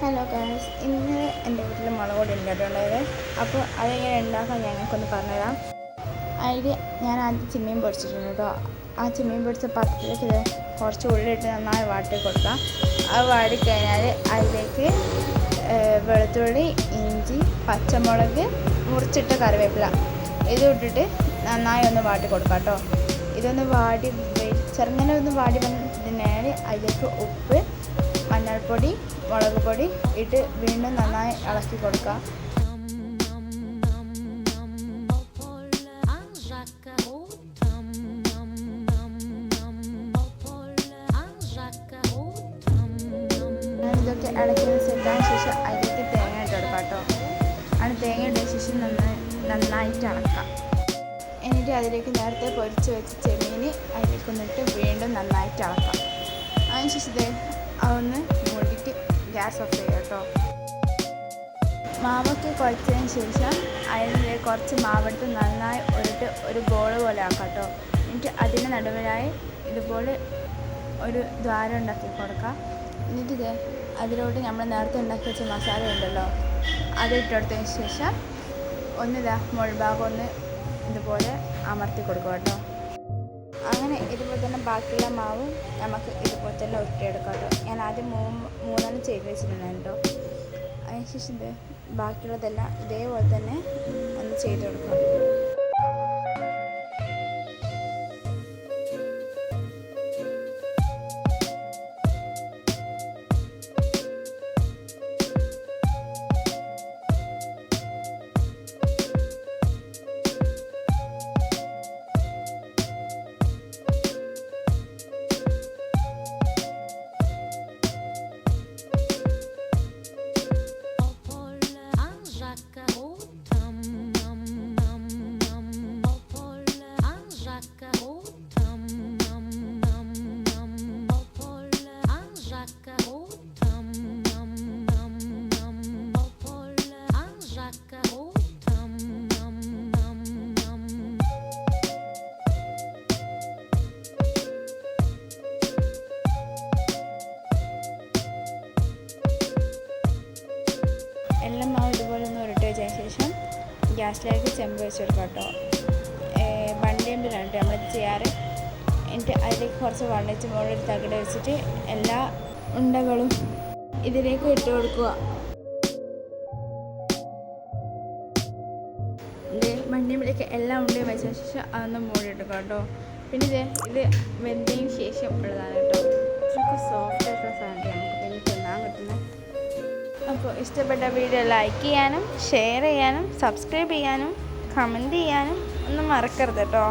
Hello guys, ഇന്ന് എൻ്റെ വീട്ടിൽ മുളക് പൊടി ഉണ്ടായിട്ടുണ്ടായത്. അപ്പോൾ അതെങ്ങനെ ഉണ്ടാക്കാൻ ഞങ്ങൾക്കൊന്ന് പറഞ്ഞുതരാം. അതിൽ ഞാൻ ആദ്യം ചിമ്മീൻ പൊടിച്ചിട്ടുണ്ട് കേട്ടോ. ആ ചിമ്മീൻ പൊടിച്ച പാത്രത്തിലേക്ക് കുറച്ച് ഉള്ളിയിട്ട് നന്നായി വാട്ടി കൊടുക്കാം. അത് വാടിക്കഴിഞ്ഞാൽ അതിലേക്ക് വെളുത്തുള്ളി, ഇഞ്ചി, പച്ചമുളക്, മുറിച്ചിട്ട കറിവേപ്പില ഇത് ഇട്ടിട്ട് നന്നായി ഒന്ന് വാട്ടി കൊടുക്കാം കേട്ടോ. ഇതൊന്ന് ചെറുങ്ങനെ ഒന്ന് വാടി വന്നതിനാൽ അതിലേക്ക് ഉപ്പ്, മഞ്ഞൾപ്പൊടി, മുളക് പൊടി ഇട്ട് വീണ്ടും നന്നായി ഇളക്കി കൊടുക്കുക. ഇതൊക്കെ ഇളക്കിയത് സെറ്റായ ശേഷം അതിലേക്ക് തേങ്ങ ഇട്ടെടുക്കാം കേട്ടോ. അത് തേങ്ങ ഇട്ട ശേഷം നന്നായിട്ട് ഇളക്കാം. എന്നിട്ട് അതിലേക്ക് നേരത്തെ പൊരിച്ച് വെച്ച് ചെമ്മീൻ അതിലേക്ക് ഒന്നിട്ട് വീണ്ടും നന്നായിട്ട് ഇളക്കാം. അതിനുശേഷം അതൊന്ന് മൂടിയിട്ട് ഗ്യാസ് ഓഫ് ചെയ്യുക കേട്ടോ. മാവൊക്കെ കുഴച്ചതിന് ശേഷം അതിൽ കുറച്ച് മാവെടുത്ത് നന്നായി ഒരു ബോൾ പോലെ ആക്കാം കേട്ടോ. എന്നിട്ട് അതിന് നടുവിലായി ഇതുപോലെ ഒരു ദ്വാരം ഉണ്ടാക്കി കൊടുക്കാം. എന്നിട്ട് അതിലോട്ട് നമ്മൾ നേരത്തെ ഉണ്ടാക്കി വെച്ച മസാല ഉണ്ടല്ലോ അത് ഇട്ടെടുത്തതിന് ശേഷം മുൾഭാഗം ഒന്ന് ഇതുപോലെ അമർത്തി കൊടുക്കുക കേട്ടോ. അങ്ങനെ ഇതുപോലെ തന്നെ ബാക്കിയുള്ള മാവും നമുക്ക് ഇതുപോലെ തന്നെ ഉരുട്ടിയെടുക്കാം കേട്ടോ. ഞാൻ ആദ്യം മൂന്നെണ്ണം ചെയ്ത് വെച്ചിട്ടുണ്ടായിരുന്നു കേട്ടോ. അതിനുശേഷം ബാക്കിയുള്ളതെല്ലാം ഇതേപോലെ തന്നെ ഒന്ന് ചെയ്ത് കൊടുക്കാം. എല്ലാം മാവ് ഇതുപോലെ ഒന്ന് ഉരുട്ടി വെച്ചതിന് ശേഷം ഗ്യാസിലേക്ക് ചെമ്പ് വെച്ച് കൊടുക്കാം കേട്ടോ. വണ്ടിയമ്പിലാണ് കേട്ടോ നമ്മളിത് ചെയ്യാറ്. എന്നിട്ട് അതിലേക്ക് കുറച്ച് വള്ളിച്ച് മുകളിൽ തകിട് വെച്ചിട്ട് എല്ലാ ഉണ്ടകളും ഇതിലേക്ക് ഇട്ട് കൊടുക്കുക. വണ്ടിയമ്പിലേക്ക് എല്ലാ ഉണ്ടയും വെച്ചതിന് ശേഷം അതൊന്ന് മൂടിയെടുക്കുക കേട്ടോ. പിന്നെ ഇത് വെന്തതിന് ശേഷം ഉള്ളതാണ് കേട്ടോ. ഇതൊക്കെ സോഫ്റ്റ് ആയിട്ടുള്ള സാധനം നമുക്ക് പിന്നെ തിന്നാൻ കിട്ടുന്നത്. അപ്പോൾ ഇഷ്ടപ്പെട്ട വീഡിയോ ലൈക്ക് ചെയ്യാനും ഷെയർ ചെയ്യാനും സബ്സ്ക്രൈബ് ചെയ്യാനും കമൻറ്റ് ചെയ്യാനും ഒന്നും മറക്കരുത് കേട്ടോ.